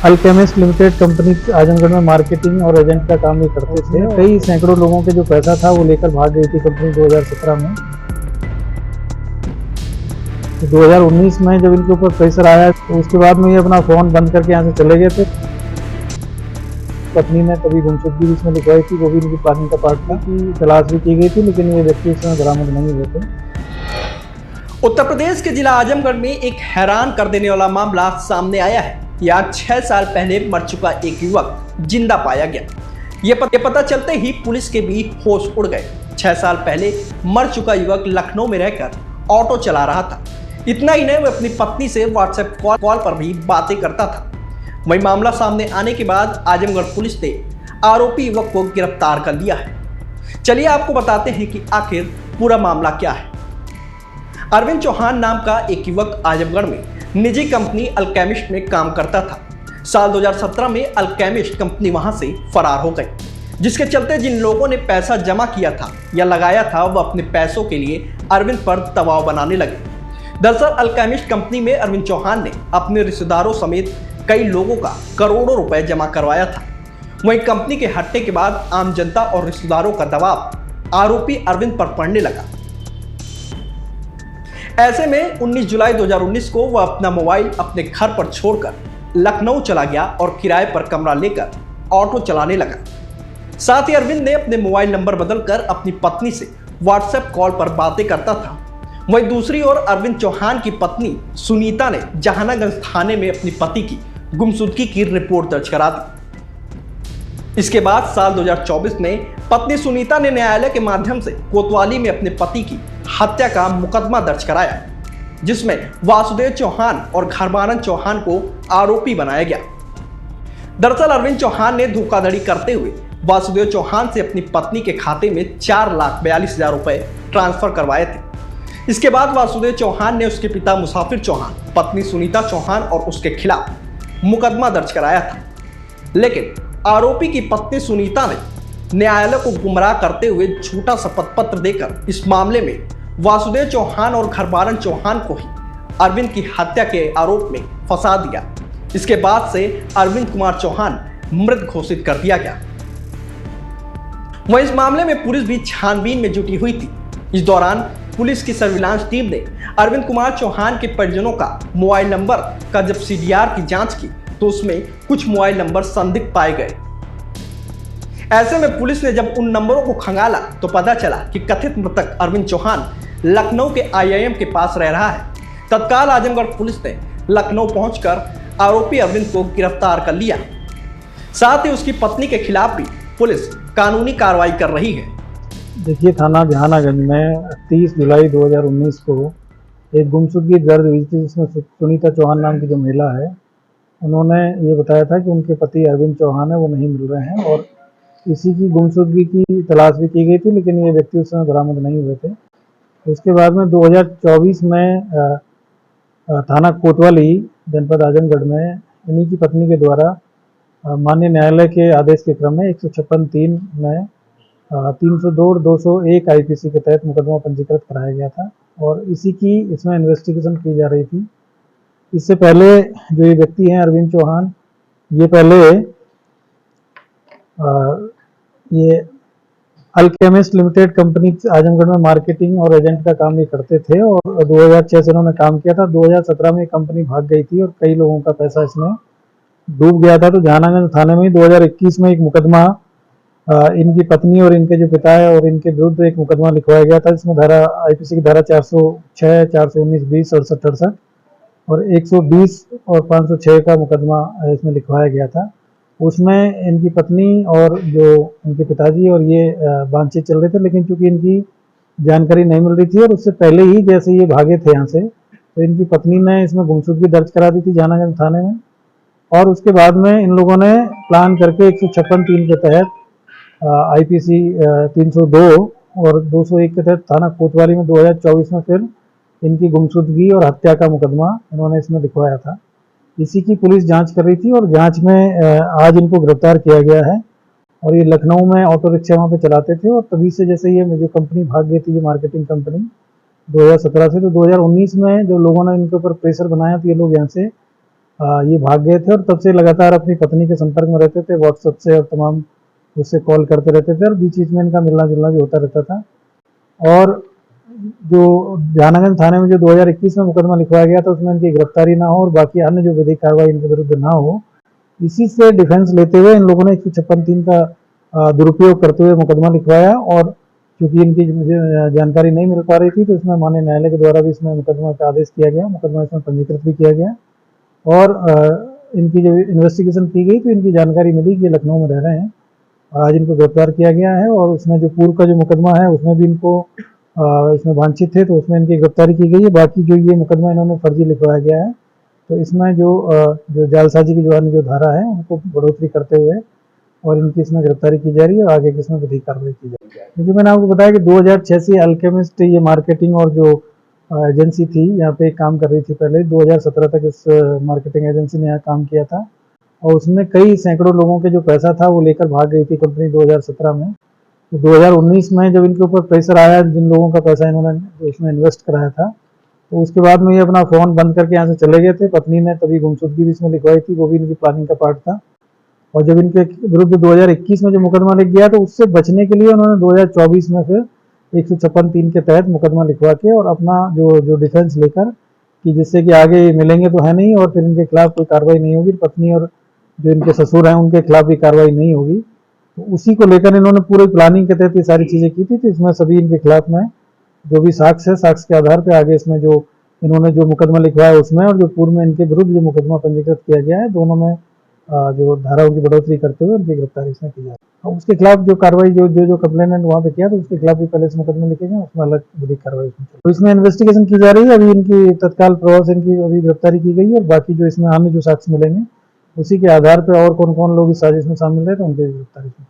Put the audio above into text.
Alchemist limited company Azamgarh में marketing और agent का काम भी करते थे। कई सैकड़ों लोगों के जो पैसा था वो लेकर भाग गई थी कंपनी 2017 में। तो 2019 में जब इनके ऊपर प्रेशर आया तो उसके बाद में ये अपना फ़ोन बंद करके यहाँ से चले गए थे। पत्नी ने कभी गुमशुदगी भी इसमें लिखवाई थी, वो भी इनकी प्लानिंग का पार्ट था कि तलाश भी की गई थी, लेकिन ये व्यक्ति उस समय बरामद नहीं हुए थे। उत्तर प्रदेश के जिला आजमगढ़ में एक हैरान कर देने वाला मामला सामने आया है। यहाँ 6 साल पहले मर चुका एक युवक जिंदा पाया गया। ये पता चलते ही पुलिस के भी होश उड़ गए। 6 साल पहले मर चुका युवक लखनऊ में रहकर ऑटो चला रहा था। इतना ही नहीं, वह अपनी पत्नी से व्हाट्सएप कॉल पर भी बातें करता था। वही मामला सामने आने के बाद आजमगढ़ पुलिस ने आरोपी युवक को गिरफ्तार कर लिया है। चलिए आपको बताते हैं कि आखिर पूरा मामला क्या है। अरविंद चौहान नाम का एक युवक आजमगढ़ में निजी कंपनी अल्केमिस्ट में काम करता था। साल 2017 में अल्केमिस्ट कंपनी वहां से फरार हो गई, जिसके चलते जिन लोगों ने पैसा जमा किया था या लगाया था वह अपने पैसों के लिए अरविंद पर दबाव बनाने लगे। दरअसल अल्केमिस्ट कंपनी में अरविंद चौहान ने अपने रिश्तेदारों समेत कई लोगों का करोड़ों रुपए जमा करवाया था। वहीं कंपनी के हटने के बाद आम जनता और रिश्तेदारों का दबाव आरोपी अरविंद पर पड़ने लगा। ऐसे में 19 जुलाई 2019 को वह अपना मोबाइल अपने घर पर छोड़कर लखनऊ चला गया और किराए पर कमरा लेकर ऑटो चलाने लगा। साथ ही अरविंद ने अपने मोबाइल नंबर बदलकर अपनी पत्नी से व्हाट्सएप कॉल पर बातें करता था। वहीं दूसरी ओर अरविंद चौहान की पत्नी सुनीता ने जहानागंज थाने में अपनी पति की गुमशुदगी की रिपोर्ट दर्ज करा दी। इसके बाद साल 2024 में पत्नी सुनीता ने न्यायालय के माध्यम से कोतवाली में अपने पति की हत्या का मुकदमा दर्ज कराया, जिसमें वासुदेव चौहान और घरबारन चौहान को आरोपी बनाया गया। दरअसल अरविंद चौहान ने धोखाधड़ी करते हुए वासुदेव चौहान से अपनी पत्नी के खाते में 4,42,000 रुपए ट्रांसफर करवाए थे। इसके बाद वासुदेव चौहान ने उसके पिता मुसाफिर चौहान, पत्नी सुनीता चौहान और उसके खिलाफ मुकदमा दर्ज कराया था। लेकिन आरोपी की पत्नी सुनीता ने न्यायालय को गुमराह करते हुए झूठा शपथ पत्र देकर इस मामले में वासुदेव चौहान और घरबारन चौहान को ही अरविंद की हत्या के आरोप में फंसा दिया। इसके बाद से अरविंद कुमार चौहान मृत घोषित कर दिया गया। वहीं इस मामले में पुलिस भी छानबीन में जुटी हुई थी। इस दौरान पुलिस की सर्विलांस टीम ने अरविंद कुमार चौहान के परिजनों का मोबाइल नंबर का जब सीडीआर की जांच की तो उसमें कुछ मोबाइल नंबर संदिग्ध पाए गए। ऐसे में पुलिस ने जब उन नंबरों को खंगाला तो पता चला कि कथित मृतक अरविंद चौहान लखनऊ के आईआईएम के पास रह रहा है। तत्काल आजमगढ़ पुलिस ने लखनऊ पहुंचकर आरोपी अरविंद को गिरफ्तार कर लिया। साथ ही उसकी पत्नी के खिलाफ भी पुलिस कानूनी कार्रवाई कर रही है। देखिए, थाना जहानागंज में 30 जुलाई 2019 को एक गुमशुदगी दर्ज हुई थी, जिसमें सुनीता चौहान नाम की जो महिला है, उन्होंने ये बताया था कि उनके पति अरविंद चौहान है वो नहीं मिल रहे हैं और इसी की गुमशुदगी की तलाश भी की गई थी, लेकिन ये व्यक्ति उस समय बरामद नहीं हुए थे। उसके बाद में 2024 में थाना कोतवाली जनपद आजमगढ़ में इन्हीं की पत्नी के द्वारा माननीय न्यायालय के आदेश के क्रम में 156(3) में 302 और 201 आईपीसी के तहत मुकदमा पंजीकृत कराया गया था और इसी की इसमें इन्वेस्टिगेशन की जा रही थी। इससे पहले जो ये व्यक्ति हैं अरविंद चौहान, ये पहले ये अल्केमिस्ट लिमिटेड कंपनी आजमगढ़ में मार्केटिंग और एजेंट का काम भी करते थे और 2006 से इन्होंने काम किया था। 2017 में कंपनी भाग गई थी और कई लोगों का पैसा इसमें डूब गया था। तो जहानागंज थाने में 2021 में एक मुकदमा इनकी पत्नी और इनके जो पिता है और इनके विरुद्ध एक मुकदमा लिखवाया गया था, जिसमें धारा आईपीसी की धारा 406, 419, 20, 67, 68 और 120 और 506 का मुकदमा इसमें लिखवाया गया था। उसमें इनकी पत्नी और जो इनके पिताजी और ये बातचीत चल रहे थे, लेकिन चूंकि इनकी जानकारी नहीं मिल रही थी और उससे पहले ही जैसे ये भागे थे यहाँ से, तो इनकी पत्नी ने इसमें गुमशुदगी दर्ज करा दी थी जहानागंज थाने में और उसके बाद में इन लोगों ने प्लान करके 156(3) के तहत आईपीसी 302 और 201 के तहत थाना कोतवाली में 2024 में फिर इनकी गुमशुदगी और हत्या का मुकदमा इन्होंने इसमें लिखवाया था। इसी की पुलिस जांच कर रही थी और जांच में आज इनको गिरफ्तार किया गया है और ये लखनऊ में ऑटो रिक्शा वहाँ पे चलाते थे और तभी से जैसे ये जो कंपनी भाग गई थी, ये मार्केटिंग कंपनी 2017 से, तो 2019 में जो लोगों ने इनके ऊपर प्रेशर बनाया तो ये लोग यहाँ से ये भाग गए थे और तब से लगातार अपनी पत्नी के संपर्क में रहते थे, व्हाट्सएप से और तमाम उससे कॉल करते रहते थे और बीच बीच में इनका मिलना जुलना भी होता रहता था। और जो जहानागंज थाने में जो 2021 में मुकदमा लिखवाया गया था उसमें इनकी गिरफ्तारी ना हो और बाकी अन्य जो विधिक कार्रवाई इनके विरुद्ध ना हो, इसी से डिफेंस लेते हुए इन लोगों ने 156(3) का दुरुपयोग करते हुए मुकदमा लिखवाया। और क्योंकि इनकी मुझे जानकारी नहीं मिल पा रही थी तो इसमें माननीय न्यायालय के द्वारा भी इसमें मुकदमा का आदेश किया गया, मुकदमा इसमें पंजीकृत भी किया गया। और इनकी जब इन्वेस्टिगेशन की गई तो इनकी जानकारी मिली कि ये लखनऊ में रह रहे हैं और आज इनको गिरफ्तार किया गया है। और उसमें जो पूर्व का जो मुकदमा है उसमें भी इनको इसमें वांछित थे तो उसमें इनकी गिरफ्तारी की गई है। बाकी जो ये मुकदमा इन्होंने फर्जी लिखवाया गया है तो इसमें जो जालसाजी की जो धारा है उनको बढ़ोतरी करते हुए और इनकी इसमें गिरफ्तारी की जा रही है और आगे की इसमें विधिक कार्रवाई की जा रही है। क्योंकि मैंने आपको बताया कि 2006 से अल्केमिस्ट ये मार्केटिंग और जो एजेंसी थी यहाँ पे काम कर रही थी पहले, 2017 तक इस मार्केटिंग एजेंसी ने यहाँ काम किया था और उसमें कई सैकड़ों लोगों के जो पैसा था वो लेकर भाग गई थी कंपनी 2017 में। तो 2019 में जब इनके ऊपर प्रेशर आया, जिन लोगों का पैसा इन्होंने उसमें इन्वेस्ट कराया था, तो उसके बाद में ये अपना फ़ोन बंद करके यहाँ से चले गए थे। पत्नी ने तभी गुमशुदगी भी इसमें लिखवाई थी, वो भी इनकी प्लानिंग का पार्ट था। और जब इनके विरुद्ध 2021 में जो मुकदमा लिख गया तो उससे बचने के लिए उन्होंने 2024 में फिर 156(3) के तहत मुकदमा लिखवा के और अपना जो डिफेंस लेकर कि जिससे कि आगे मिलेंगे तो है नहीं और फिर इनके खिलाफ कोई कार्रवाई नहीं होगी, पत्नी और जो इनके ससुर हैं उनके खिलाफ भी कार्रवाई नहीं होगी, तो उसी को लेकर इन्होंने पूरी प्लानिंग के तहत ये सारी चीज़ें की थी। तो इसमें सभी इनके खिलाफ में जो भी साक्ष्य है, साक्ष्य के आधार पर आगे इसमें जो इन्होंने जो मुकदमा लिखवाया उसमें और जो पूर्व में इनके विरुद्ध जो मुकदमा पंजीकृत किया गया है, दोनों में जो धाराओं की बढ़ोतरी करते हुए उनकी गिरफ्तारी इसमें की जा रही है। उसके खिलाफ जो कार्रवाई जो कंप्लेनेंट वहाँ पे किया तो उसके खिलाफ भी पहले से मुकदमे लिखे गए, उसमें अलग विधिक कार्रवाई तो इसमें इन्वेस्टिगेशन की जा रही है। अभी इनकी तत्काल प्रभाव से इनकी अभी गिरफ्तारी की गई है और बाकी जो इसमें अन्य जो साक्ष्य मिलेंगे उसी के आधार पर और कौन कौन लोग इस साजिश में शामिल रहे तो उनकी गिरफ्तारी की